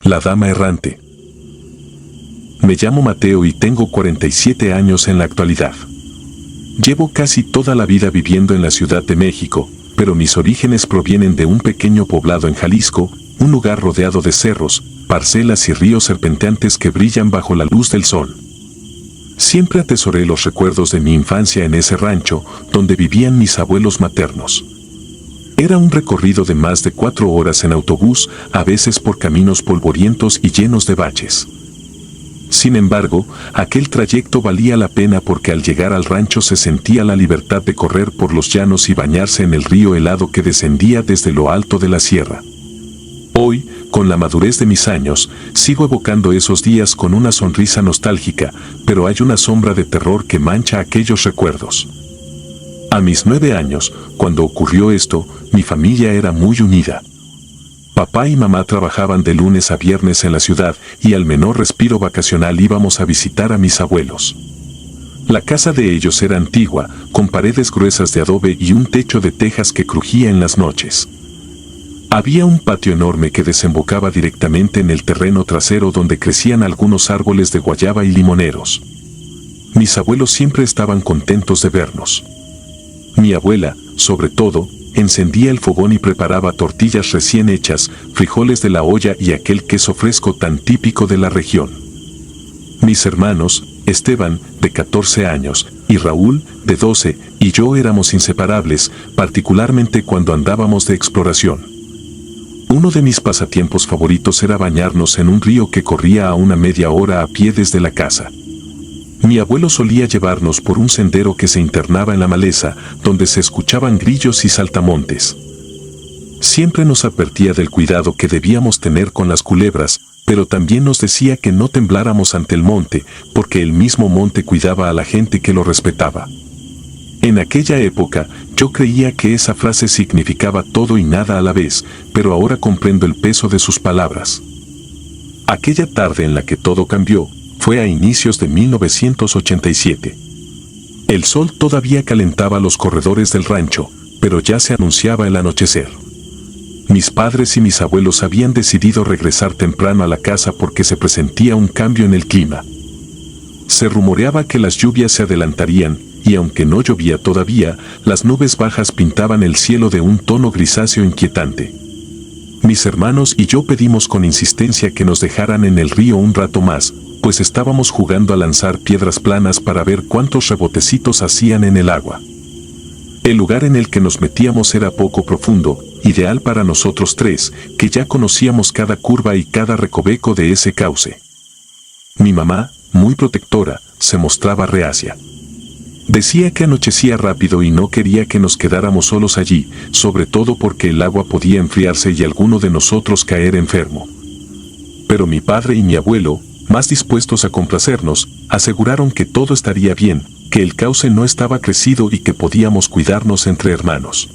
La dama errante. Me llamo Mateo y tengo 47 años en la actualidad. Llevo casi toda la vida viviendo en la Ciudad de México, pero mis orígenes provienen de un pequeño poblado en Jalisco, un lugar rodeado de cerros, parcelas y ríos serpenteantes que brillan bajo la luz del sol. Siempre atesoré los recuerdos de mi infancia en ese rancho, donde vivían mis abuelos maternos. Era un recorrido de más de 4 horas en autobús, a veces por caminos polvorientos y llenos de baches. Sin embargo, aquel trayecto valía la pena porque al llegar al rancho se sentía la libertad de correr por los llanos y bañarse en el río helado que descendía desde lo alto de la sierra. Hoy, con la madurez de mis años, sigo evocando esos días con una sonrisa nostálgica, pero hay una sombra de terror que mancha aquellos recuerdos. A mis 9 años, cuando ocurrió esto, mi familia era muy unida. Papá y mamá trabajaban de lunes a viernes en la ciudad y al menor respiro vacacional íbamos a visitar a mis abuelos. La casa de ellos era antigua, con paredes gruesas de adobe y un techo de tejas que crujía en las noches. Había un patio enorme que desembocaba directamente en el terreno trasero donde crecían algunos árboles de guayaba y limoneros. Mis abuelos siempre estaban contentos de vernos. Mi abuela, sobre todo, encendía el fogón y preparaba tortillas recién hechas, frijoles de la olla y aquel queso fresco tan típico de la región. Mis hermanos, Esteban, de 14 años, y Raúl, de 12, y yo éramos inseparables, particularmente cuando andábamos de exploración. Uno de mis pasatiempos favoritos era bañarnos en un río que corría a una media hora a pie desde la casa. Mi abuelo solía llevarnos por un sendero que se internaba en la maleza, donde se escuchaban grillos y saltamontes. Siempre nos advertía del cuidado que debíamos tener con las culebras, pero también nos decía que no tembláramos ante el monte, porque el mismo monte cuidaba a la gente que lo respetaba. En aquella época, yo creía que esa frase significaba todo y nada a la vez, pero ahora comprendo el peso de sus palabras. Aquella tarde en la que todo cambió, fue a inicios de 1987. El sol todavía calentaba los corredores del rancho, pero ya se anunciaba el anochecer. Mis padres y mis abuelos habían decidido regresar temprano a la casa porque se presentía un cambio en el clima. Se rumoreaba que las lluvias se adelantarían, y aunque no llovía todavía, las nubes bajas pintaban el cielo de un tono grisáceo inquietante. Mis hermanos y yo pedimos con insistencia que nos dejaran en el río un rato más, pues estábamos jugando a lanzar piedras planas para ver cuántos rebotecitos hacían en el agua. El lugar en el que nos metíamos era poco profundo, ideal para nosotros tres, que ya conocíamos cada curva y cada recoveco de ese cauce. Mi mamá, muy protectora, se mostraba reacia. Decía que anochecía rápido y no quería que nos quedáramos solos allí, sobre todo porque el agua podía enfriarse y alguno de nosotros caer enfermo. Pero mi padre y mi abuelo, más dispuestos a complacernos, aseguraron que todo estaría bien, que el cauce no estaba crecido y que podíamos cuidarnos entre hermanos.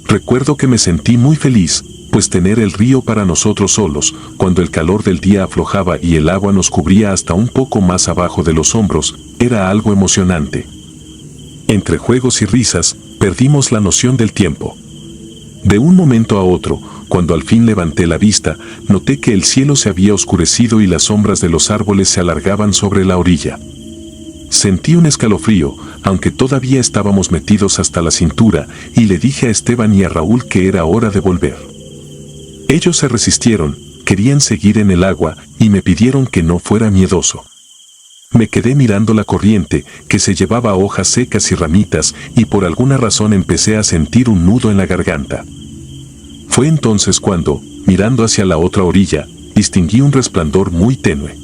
Recuerdo que me sentí muy feliz, pues tener el río para nosotros solos, cuando el calor del día aflojaba y el agua nos cubría hasta un poco más abajo de los hombros, era algo emocionante. Entre juegos y risas, perdimos la noción del tiempo. De un momento a otro, cuando al fin levanté la vista, noté que el cielo se había oscurecido y las sombras de los árboles se alargaban sobre la orilla. Sentí un escalofrío, aunque todavía estábamos metidos hasta la cintura, y le dije a Esteban y a Raúl que era hora de volver. Ellos se resistieron, querían seguir en el agua, y me pidieron que no fuera miedoso. Me quedé mirando la corriente, que se llevaba hojas secas y ramitas, y por alguna razón empecé a sentir un nudo en la garganta. Fue entonces cuando, mirando hacia la otra orilla, distinguí un resplandor muy tenue.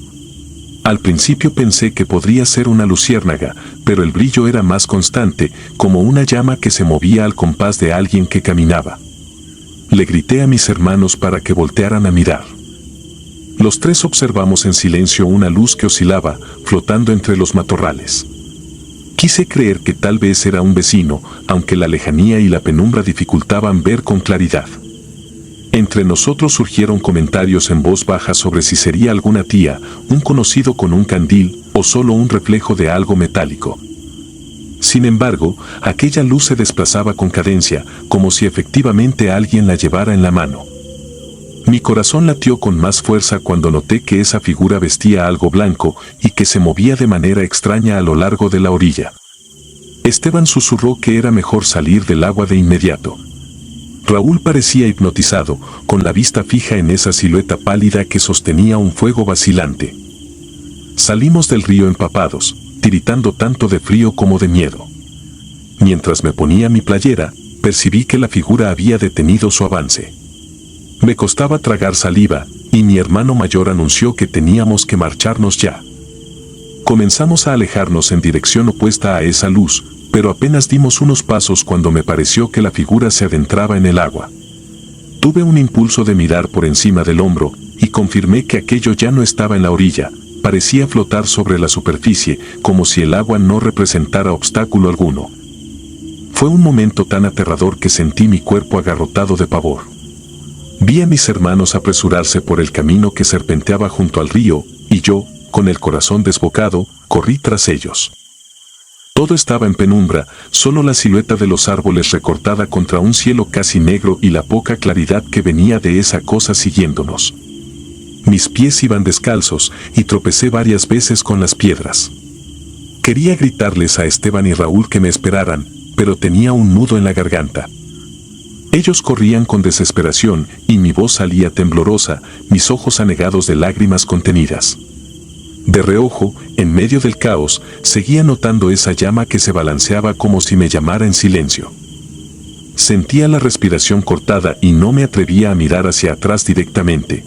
Al principio pensé que podría ser una luciérnaga, pero el brillo era más constante, como una llama que se movía al compás de alguien que caminaba. Le grité a mis hermanos para que voltearan a mirar. Los tres observamos en silencio una luz que oscilaba, flotando entre los matorrales. Quise creer que tal vez era un vecino, aunque la lejanía y la penumbra dificultaban ver con claridad. Entre nosotros surgieron comentarios en voz baja sobre si sería alguna tía, un conocido con un candil, o solo un reflejo de algo metálico. Sin embargo, aquella luz se desplazaba con cadencia, como si efectivamente alguien la llevara en la mano. Mi corazón latió con más fuerza cuando noté que esa figura vestía algo blanco y que se movía de manera extraña a lo largo de la orilla. Esteban susurró que era mejor salir del agua de inmediato. Raúl parecía hipnotizado, con la vista fija en esa silueta pálida que sostenía un fuego vacilante. Salimos del río empapados, tiritando tanto de frío como de miedo. Mientras me ponía mi playera, percibí que la figura había detenido su avance. Me costaba tragar saliva, y mi hermano mayor anunció que teníamos que marcharnos ya. Comenzamos a alejarnos en dirección opuesta a esa luz, pero apenas dimos unos pasos cuando me pareció que la figura se adentraba en el agua. Tuve un impulso de mirar por encima del hombro, y confirmé que aquello ya no estaba en la orilla, parecía flotar sobre la superficie, como si el agua no representara obstáculo alguno. Fue un momento tan aterrador que sentí mi cuerpo agarrotado de pavor. Vi a mis hermanos apresurarse por el camino que serpenteaba junto al río, y yo, con el corazón desbocado, corrí tras ellos. Todo estaba en penumbra, solo la silueta de los árboles recortada contra un cielo casi negro y la poca claridad que venía de esa cosa siguiéndonos. Mis pies iban descalzos y tropecé varias veces con las piedras. Quería gritarles a Esteban y Raúl que me esperaran, pero tenía un nudo en la garganta. Ellos corrían con desesperación y mi voz salía temblorosa, mis ojos anegados de lágrimas contenidas. De reojo, en medio del caos, seguía notando esa llama que se balanceaba como si me llamara en silencio. Sentía la respiración cortada y no me atrevía a mirar hacia atrás directamente.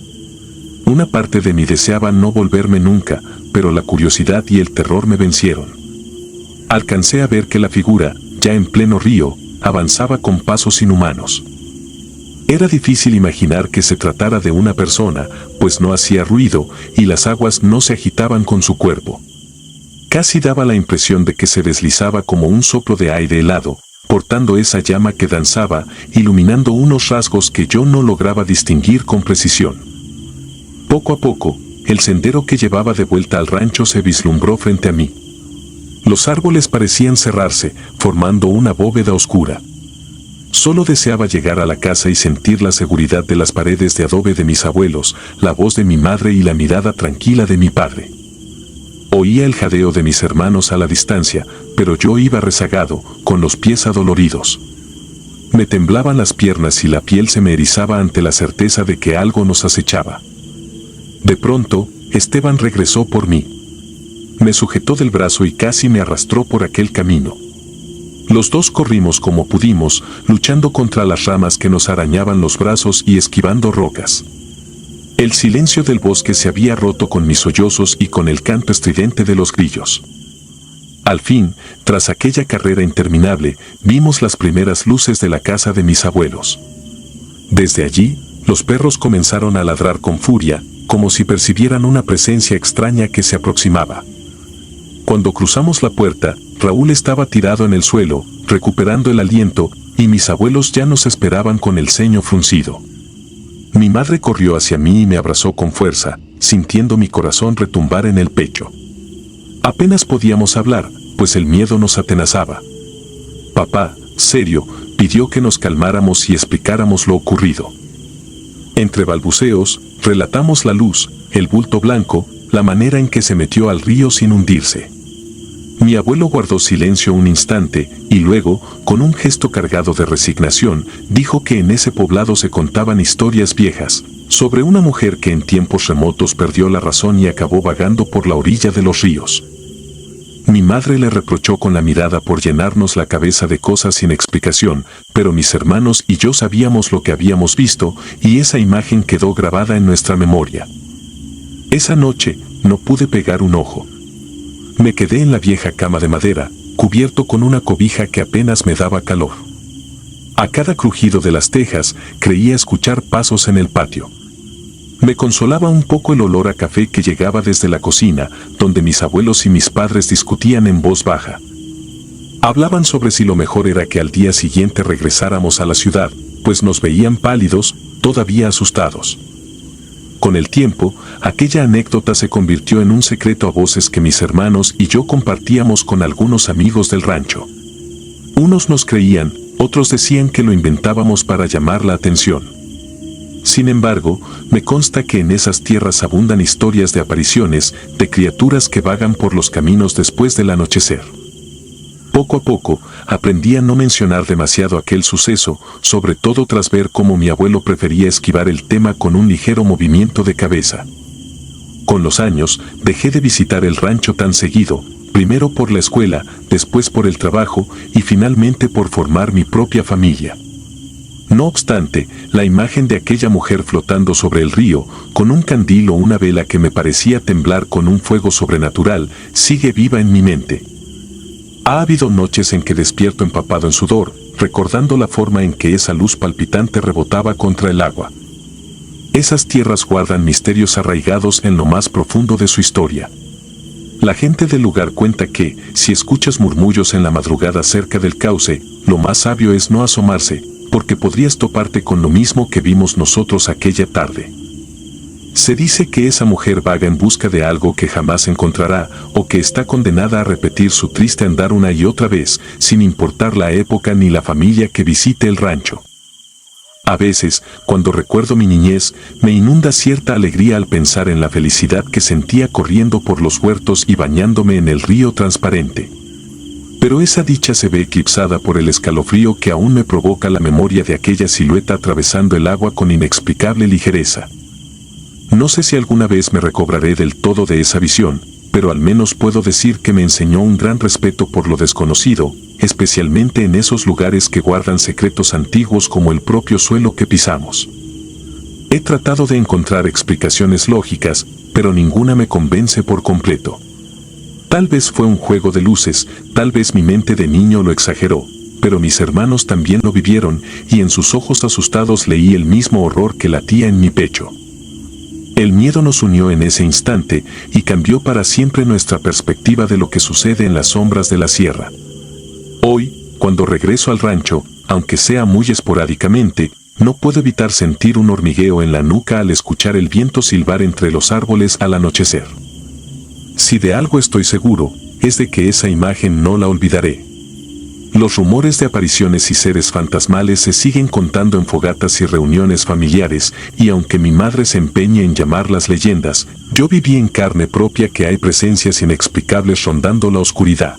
Una parte de mí deseaba no volverme nunca, pero la curiosidad y el terror me vencieron. Alcancé a ver que la figura, ya en pleno río, avanzaba con pasos inhumanos. Era difícil imaginar que se tratara de una persona, pues no hacía ruido y las aguas no se agitaban con su cuerpo. Casi daba la impresión de que se deslizaba como un soplo de aire helado, portando esa llama que danzaba, iluminando unos rasgos que yo no lograba distinguir con precisión. Poco a poco, el sendero que llevaba de vuelta al rancho se vislumbró frente a mí. Los árboles parecían cerrarse, formando una bóveda oscura. Solo deseaba llegar a la casa y sentir la seguridad de las paredes de adobe de mis abuelos, la voz de mi madre y la mirada tranquila de mi padre. Oía el jadeo de mis hermanos a la distancia, pero yo iba rezagado, con los pies adoloridos. Me temblaban las piernas y la piel se me erizaba ante la certeza de que algo nos acechaba. De pronto, Esteban regresó por mí. Me sujetó del brazo y casi me arrastró por aquel camino. Los dos corrimos como pudimos, luchando contra las ramas que nos arañaban los brazos y esquivando rocas. El silencio del bosque se había roto con mis sollozos y con el canto estridente de los grillos. Al fin, tras aquella carrera interminable, vimos las primeras luces de la casa de mis abuelos. Desde allí, los perros comenzaron a ladrar con furia, como si percibieran una presencia extraña que se aproximaba. Cuando cruzamos la puerta, Raúl estaba tirado en el suelo, recuperando el aliento, y mis abuelos ya nos esperaban con el ceño fruncido. Mi madre corrió hacia mí y me abrazó con fuerza, sintiendo mi corazón retumbar en el pecho. Apenas podíamos hablar, pues el miedo nos atenazaba. Papá, serio, pidió que nos calmáramos y explicáramos lo ocurrido. Entre balbuceos, relatamos la luz, el bulto blanco, la manera en que se metió al río sin hundirse. Mi abuelo guardó silencio un instante y luego, con un gesto cargado de resignación, dijo que en ese poblado se contaban historias viejas, sobre una mujer que en tiempos remotos perdió la razón y acabó vagando por la orilla de los ríos. Mi madre le reprochó con la mirada por llenarnos la cabeza de cosas sin explicación, pero mis hermanos y yo sabíamos lo que habíamos visto y esa imagen quedó grabada en nuestra memoria. Esa noche, no pude pegar un ojo. Me quedé en la vieja cama de madera, cubierto con una cobija que apenas me daba calor. A cada crujido de las tejas, creía escuchar pasos en el patio. Me consolaba un poco el olor a café que llegaba desde la cocina, donde mis abuelos y mis padres discutían en voz baja. Hablaban sobre si lo mejor era que al día siguiente regresáramos a la ciudad, pues nos veían pálidos, todavía asustados. Con el tiempo, aquella anécdota se convirtió en un secreto a voces que mis hermanos y yo compartíamos con algunos amigos del rancho. Unos nos creían, otros decían que lo inventábamos para llamar la atención. Sin embargo, me consta que en esas tierras abundan historias de apariciones, de criaturas que vagan por los caminos después del anochecer. Poco a poco, aprendí a no mencionar demasiado aquel suceso, sobre todo tras ver cómo mi abuelo prefería esquivar el tema con un ligero movimiento de cabeza. Con los años, dejé de visitar el rancho tan seguido, primero por la escuela, después por el trabajo y finalmente por formar mi propia familia. No obstante, la imagen de aquella mujer flotando sobre el río, con un candil o una vela que me parecía temblar con un fuego sobrenatural, sigue viva en mi mente. Ha habido noches en que despierto empapado en sudor, recordando la forma en que esa luz palpitante rebotaba contra el agua. Esas tierras guardan misterios arraigados en lo más profundo de su historia. La gente del lugar cuenta que, si escuchas murmullos en la madrugada cerca del cauce, lo más sabio es no asomarse, porque podrías toparte con lo mismo que vimos nosotros aquella tarde. Se dice que esa mujer vaga en busca de algo que jamás encontrará, o que está condenada a repetir su triste andar una y otra vez, sin importar la época ni la familia que visite el rancho. A veces, cuando recuerdo mi niñez, me inunda cierta alegría al pensar en la felicidad que sentía corriendo por los huertos y bañándome en el río transparente. Pero esa dicha se ve eclipsada por el escalofrío que aún me provoca la memoria de aquella silueta atravesando el agua con inexplicable ligereza. No sé si alguna vez me recobraré del todo de esa visión, pero al menos puedo decir que me enseñó un gran respeto por lo desconocido, especialmente en esos lugares que guardan secretos antiguos como el propio suelo que pisamos. He tratado de encontrar explicaciones lógicas, pero ninguna me convence por completo. Tal vez fue un juego de luces, tal vez mi mente de niño lo exageró, pero mis hermanos también lo vivieron y en sus ojos asustados leí el mismo horror que latía en mi pecho. El miedo nos unió en ese instante y cambió para siempre nuestra perspectiva de lo que sucede en las sombras de la sierra. Hoy, cuando regreso al rancho, aunque sea muy esporádicamente, no puedo evitar sentir un hormigueo en la nuca al escuchar el viento silbar entre los árboles al anochecer. Si de algo estoy seguro, es de que esa imagen no la olvidaré. Los rumores de apariciones y seres fantasmales se siguen contando en fogatas y reuniones familiares, y aunque mi madre se empeñe en llamarlas leyendas, yo viví en carne propia que hay presencias inexplicables rondando la oscuridad.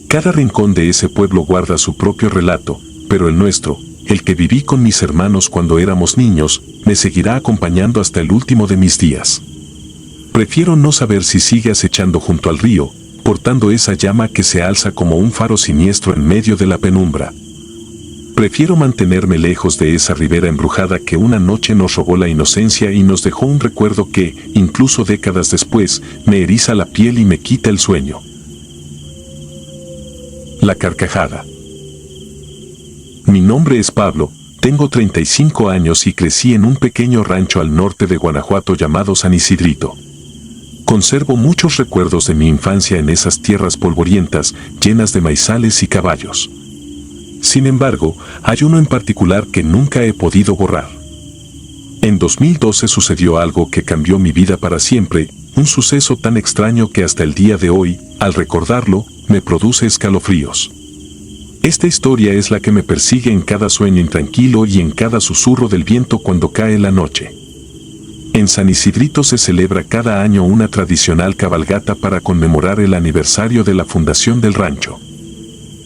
Cada rincón de ese pueblo guarda su propio relato, pero el nuestro, el que viví con mis hermanos cuando éramos niños, me seguirá acompañando hasta el último de mis días. Prefiero no saber si sigue acechando junto al río, portando esa llama que se alza como un faro siniestro en medio de la penumbra. Prefiero mantenerme lejos de esa ribera embrujada que una noche nos robó la inocencia y nos dejó un recuerdo que, incluso décadas después, me eriza la piel y me quita el sueño. La carcajada. Mi nombre es Pablo, tengo 35 años y crecí en un pequeño rancho al norte de Guanajuato llamado San Isidrito. Conservo muchos recuerdos de mi infancia en esas tierras polvorientas, llenas de maizales y caballos. Sin embargo, hay uno en particular que nunca he podido borrar. En 2012 sucedió algo que cambió mi vida para siempre, un suceso tan extraño que hasta el día de hoy, al recordarlo, me produce escalofríos. Esta historia es la que me persigue en cada sueño intranquilo y en cada susurro del viento cuando cae la noche. En San Isidrito se celebra cada año una tradicional cabalgata para conmemorar el aniversario de la fundación del rancho.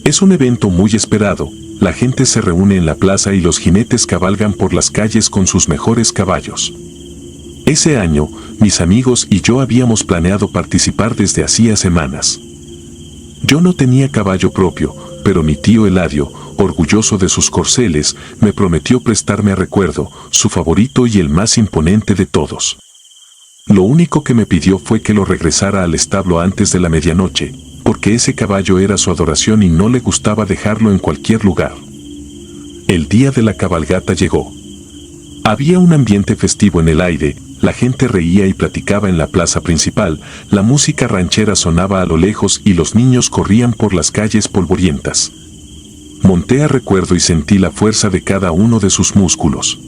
Es un evento muy esperado, la gente se reúne en la plaza y los jinetes cabalgan por las calles con sus mejores caballos. Ese año, mis amigos y yo habíamos planeado participar desde hacía semanas. Yo no tenía caballo propio, pero mi tío Eladio, orgulloso de sus corceles, me prometió prestarme a recuerdo, su favorito y el más imponente de todos. Lo único que me pidió fue que lo regresara al establo antes de la medianoche, porque ese caballo era su adoración y no le gustaba dejarlo en cualquier lugar. El día de la cabalgata llegó. Había un ambiente festivo en el aire, la gente reía y platicaba en la plaza principal, la música ranchera sonaba a lo lejos y los niños corrían por las calles polvorientas. Monté a recuerdo y sentí la fuerza de cada uno de sus músculos.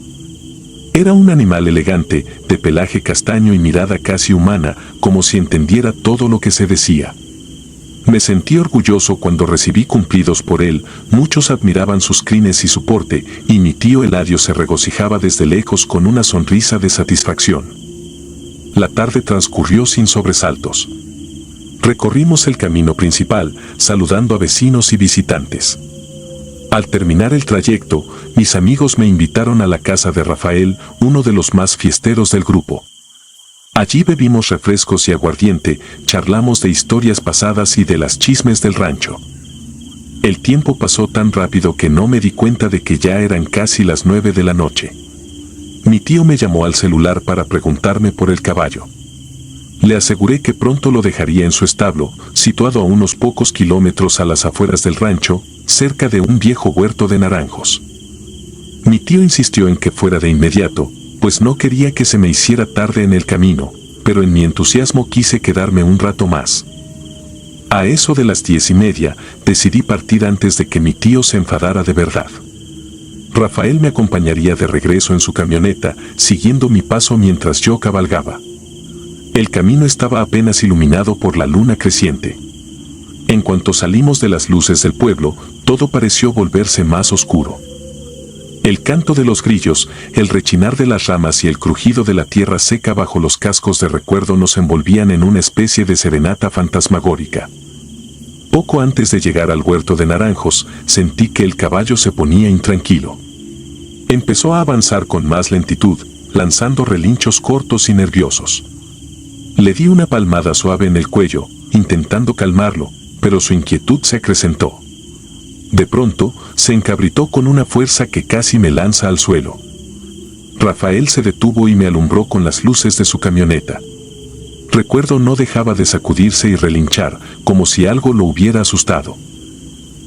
Era un animal elegante, de pelaje castaño y mirada casi humana, como si entendiera todo lo que se decía. Me sentí orgulloso cuando recibí cumplidos por él, muchos admiraban sus crines y su porte, y mi tío Eladio se regocijaba desde lejos con una sonrisa de satisfacción. La tarde transcurrió sin sobresaltos. Recorrimos el camino principal, saludando a vecinos y visitantes. Al terminar el trayecto, mis amigos me invitaron a la casa de Rafael, uno de los más fiesteros del grupo. Allí bebimos refrescos y aguardiente, charlamos de historias pasadas y de las chismes del rancho. El tiempo pasó tan rápido que no me di cuenta de que ya eran casi las 9 de la noche. Mi tío me llamó al celular para preguntarme por el caballo. Le aseguré que pronto lo dejaría en su establo, situado a unos pocos kilómetros a las afueras del rancho, cerca de un viejo huerto de naranjos. Mi tío insistió en que fuera de inmediato, pues no quería que se me hiciera tarde en el camino, pero en mi entusiasmo quise quedarme un rato más. A eso de las 10:30, decidí partir antes de que mi tío se enfadara de verdad. Rafael me acompañaría de regreso en su camioneta, siguiendo mi paso mientras yo cabalgaba. El camino estaba apenas iluminado por la luna creciente. En cuanto salimos de las luces del pueblo, todo pareció volverse más oscuro. El canto de los grillos, el rechinar de las ramas y el crujido de la tierra seca bajo los cascos de recuerdo nos envolvían en una especie de serenata fantasmagórica. Poco antes de llegar al huerto de naranjos, sentí que el caballo se ponía intranquilo. Empezó a avanzar con más lentitud, lanzando relinchos cortos y nerviosos. Le di una palmada suave en el cuello, intentando calmarlo, pero su inquietud se acrecentó. De pronto, se encabritó con una fuerza que casi me lanza al suelo. Rafael se detuvo y me alumbró con las luces de su camioneta. Recuerdo no dejaba de sacudirse y relinchar, como si algo lo hubiera asustado.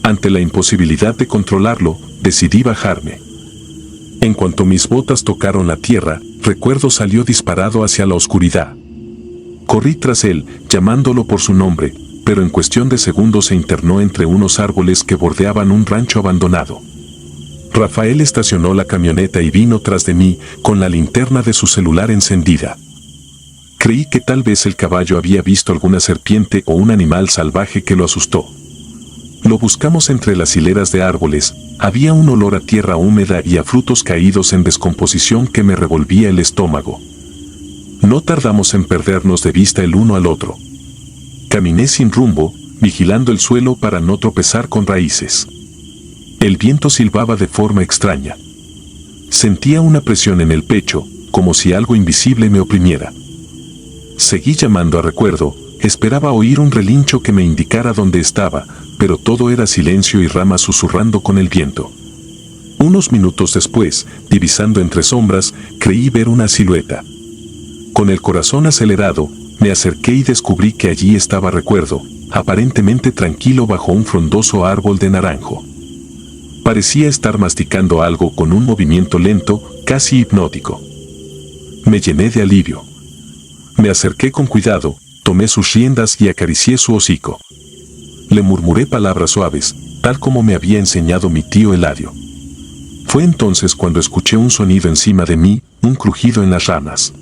Ante la imposibilidad de controlarlo, decidí bajarme. En cuanto mis botas tocaron la tierra, Recuerdo salió disparado hacia la oscuridad. Corrí tras él, llamándolo por su nombre, pero en cuestión de segundos se internó entre unos árboles que bordeaban un rancho abandonado. Rafael estacionó la camioneta y vino tras de mí, con la linterna de su celular encendida. Creí que tal vez el caballo había visto alguna serpiente o un animal salvaje que lo asustó. Lo buscamos entre las hileras de árboles, había un olor a tierra húmeda y a frutos caídos en descomposición que me revolvía el estómago. No tardamos en perdernos de vista el uno al otro. Caminé sin rumbo, vigilando el suelo para no tropezar con raíces. El viento silbaba de forma extraña. Sentía una presión en el pecho, como si algo invisible me oprimiera. Seguí llamando a Recuerdo, esperaba oír un relincho que me indicara dónde estaba, pero todo era silencio y ramas susurrando con el viento. Unos minutos después, divisando entre sombras, creí ver una silueta. Con el corazón acelerado, me acerqué y descubrí que allí estaba Recuerdo, aparentemente tranquilo bajo un frondoso árbol de naranjo. Parecía estar masticando algo con un movimiento lento, casi hipnótico. Me llené de alivio. Me acerqué con cuidado, tomé sus riendas y acaricié su hocico. Le murmuré palabras suaves, tal como me había enseñado mi tío Eladio. Fue entonces cuando escuché un sonido encima de mí, un crujido en las ramas.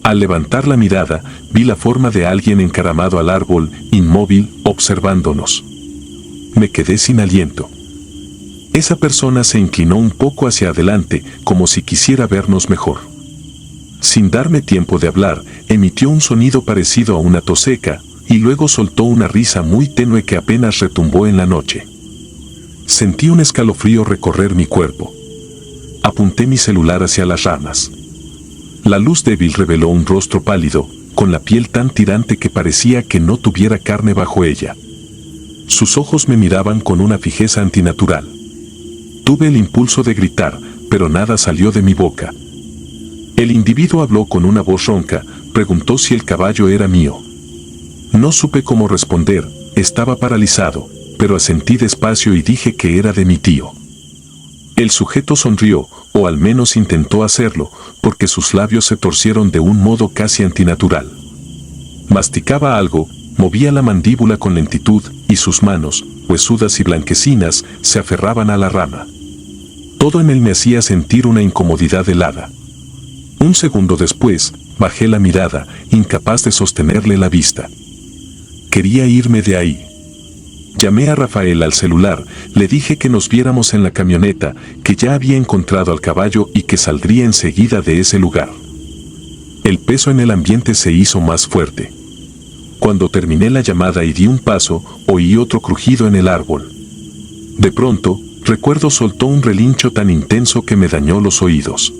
Al levantar la mirada, vi la forma de alguien encaramado al árbol, inmóvil, observándonos. Me quedé sin aliento. Esa persona se inclinó un poco hacia adelante, como si quisiera vernos mejor. Sin darme tiempo de hablar, emitió un sonido parecido a una tos seca, y luego soltó una risa muy tenue que apenas retumbó en la noche. Sentí un escalofrío recorrer mi cuerpo. Apunté mi celular hacia las ramas. La luz débil reveló un rostro pálido, con la piel tan tirante que parecía que no tuviera carne bajo ella. Sus ojos me miraban con una fijeza antinatural. Tuve el impulso de gritar, pero nada salió de mi boca. El individuo habló con una voz ronca, preguntó si el caballo era mío. No supe cómo responder, estaba paralizado, pero asentí despacio y dije que era de mi tío. El sujeto sonrió, o al menos intentó hacerlo, porque sus labios se torcieron de un modo casi antinatural. Masticaba algo, movía la mandíbula con lentitud, y sus manos, huesudas y blanquecinas, se aferraban a la rama. Todo en él me hacía sentir una incomodidad helada. Un segundo después, bajé la mirada, incapaz de sostenerle la vista. Quería irme de ahí. Llamé a Rafael al celular, le dije que nos viéramos en la camioneta, que ya había encontrado al caballo y que saldría enseguida de ese lugar. El peso en el ambiente se hizo más fuerte. Cuando terminé la llamada y di un paso, oí otro crujido en el árbol. De pronto, recuerdo soltó un relincho tan intenso que me dañó los oídos.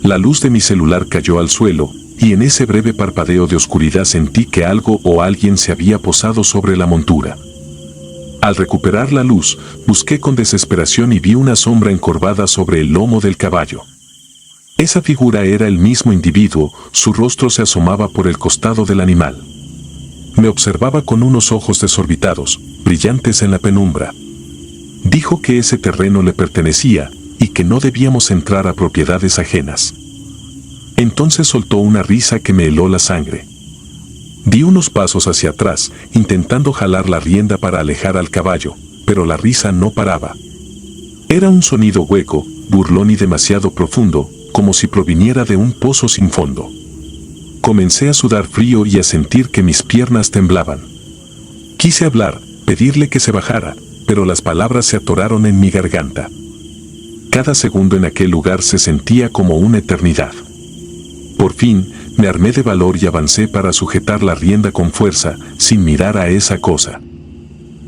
La luz de mi celular cayó al suelo, y en ese breve parpadeo de oscuridad sentí que algo o alguien se había posado sobre la montura. Al recuperar la luz, busqué con desesperación y vi una sombra encorvada sobre el lomo del caballo. Esa figura era el mismo individuo, su rostro se asomaba por el costado del animal. Me observaba con unos ojos desorbitados, brillantes en la penumbra. Dijo que ese terreno le pertenecía y que no debíamos entrar a propiedades ajenas. Entonces soltó una risa que me heló la sangre. Di unos pasos hacia atrás, intentando jalar la rienda para alejar al caballo, pero la risa no paraba. Era un sonido hueco, burlón y demasiado profundo, como si proviniera de un pozo sin fondo. Comencé a sudar frío y a sentir que mis piernas temblaban. Quise hablar, pedirle que se bajara, pero las palabras se atoraron en mi garganta. Cada segundo en aquel lugar se sentía como una eternidad. Por fin, me armé de valor y avancé para sujetar la rienda con fuerza, sin mirar a esa cosa.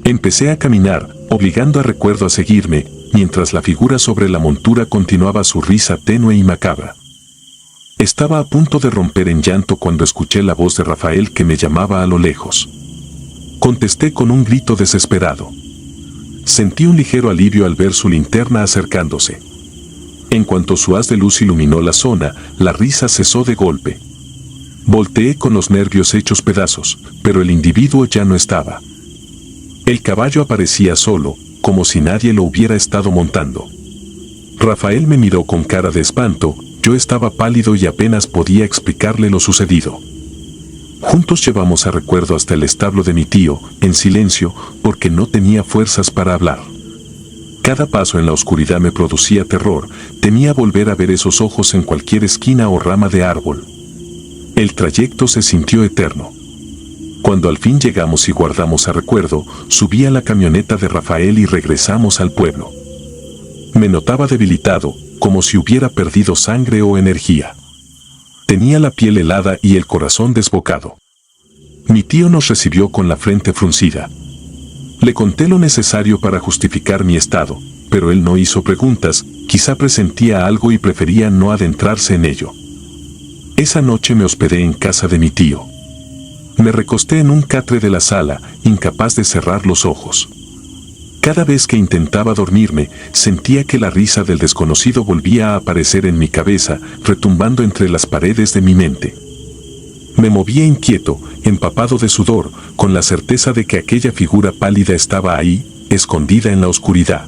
Empecé a caminar, obligando a Recuerdo a seguirme, mientras la figura sobre la montura continuaba su risa tenue y macabra. Estaba a punto de romper en llanto cuando escuché la voz de Rafael que me llamaba a lo lejos. Contesté con un grito desesperado. Sentí un ligero alivio al ver su linterna acercándose. En cuanto su haz de luz iluminó la zona, la risa cesó de golpe. Volteé con los nervios hechos pedazos, pero el individuo ya no estaba. El caballo aparecía solo, como si nadie lo hubiera estado montando. Rafael me miró con cara de espanto, yo estaba pálido y apenas podía explicarle lo sucedido. Juntos llevamos a Recuerdo hasta el establo de mi tío, en silencio, porque no tenía fuerzas para hablar. Cada paso en la oscuridad me producía terror, temía volver a ver esos ojos en cualquier esquina o rama de árbol. El trayecto se sintió eterno. Cuando al fin llegamos y guardamos a Recuerdo, subí a la camioneta de Rafael y regresamos al pueblo. Me notaba debilitado, como si hubiera perdido sangre o energía. Tenía la piel helada y el corazón desbocado. Mi tío nos recibió con la frente fruncida. Le conté lo necesario para justificar mi estado, pero él no hizo preguntas, quizá presentía algo y prefería no adentrarse en ello. Esa noche me hospedé en casa de mi tío. Me recosté en un catre de la sala, incapaz de cerrar los ojos. Cada vez que intentaba dormirme, sentía que la risa del desconocido volvía a aparecer en mi cabeza, retumbando entre las paredes de mi mente. Me movía inquieto, empapado de sudor, con la certeza de que aquella figura pálida estaba ahí, escondida en la oscuridad.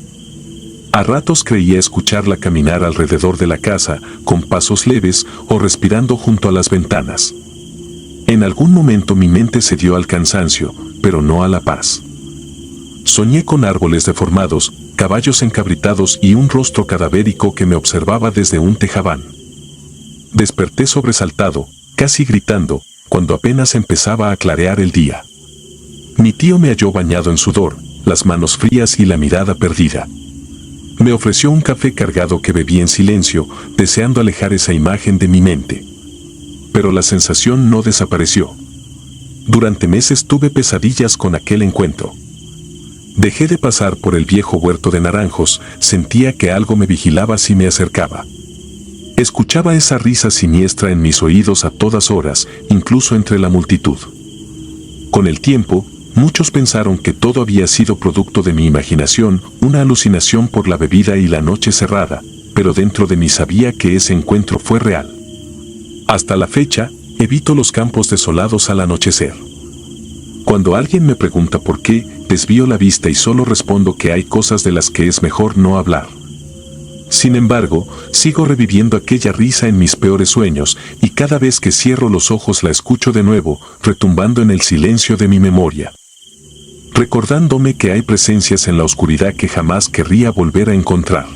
A ratos creía escucharla caminar alrededor de la casa, con pasos leves o respirando junto a las ventanas. En algún momento mi mente cedió al cansancio, pero no a la paz. Soñé con árboles deformados, caballos encabritados y un rostro cadavérico que me observaba desde un tejabán. Desperté sobresaltado, casi gritando, cuando apenas empezaba a clarear el día. Mi tío me halló bañado en sudor, las manos frías y la mirada perdida. Me ofreció un café cargado que bebí en silencio, deseando alejar esa imagen de mi mente. Pero la sensación no desapareció. Durante meses tuve pesadillas con aquel encuentro. Dejé de pasar por el viejo huerto de naranjos, sentía que algo me vigilaba si me acercaba. Escuchaba esa risa siniestra en mis oídos a todas horas, incluso entre la multitud. Con el tiempo, muchos pensaron que todo había sido producto de mi imaginación, una alucinación por la bebida y la noche cerrada, pero dentro de mí sabía que ese encuentro fue real. Hasta la fecha, evito los campos desolados al anochecer. Cuando alguien me pregunta por qué, desvío la vista y solo respondo que hay cosas de las que es mejor no hablar. Sin embargo, sigo reviviendo aquella risa en mis peores sueños, y cada vez que cierro los ojos la escucho de nuevo, retumbando en el silencio de mi memoria. Recordándome que hay presencias en la oscuridad que jamás querría volver a encontrar.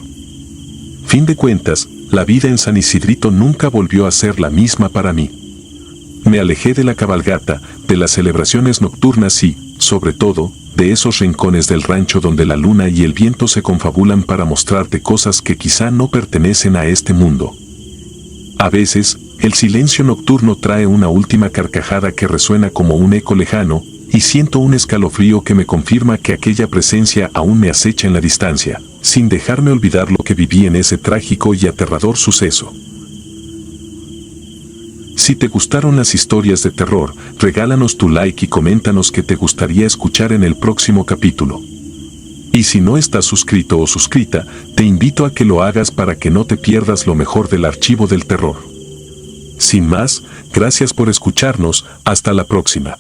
Fin de cuentas, la vida en San Isidrito nunca volvió a ser la misma para mí. Me alejé de la cabalgata, de las celebraciones nocturnas y, sobre todo, de esos rincones del rancho donde la luna y el viento se confabulan para mostrarte cosas que quizá no pertenecen a este mundo. A veces, el silencio nocturno trae una última carcajada que resuena como un eco lejano, y siento un escalofrío que me confirma que aquella presencia aún me acecha en la distancia, sin dejarme olvidar lo que viví en ese trágico y aterrador suceso. Si te gustaron las historias de terror, regálanos tu like y coméntanos qué te gustaría escuchar en el próximo capítulo. Y si no estás suscrito o suscrita, te invito a que lo hagas para que no te pierdas lo mejor del archivo del terror. Sin más, gracias por escucharnos, hasta la próxima.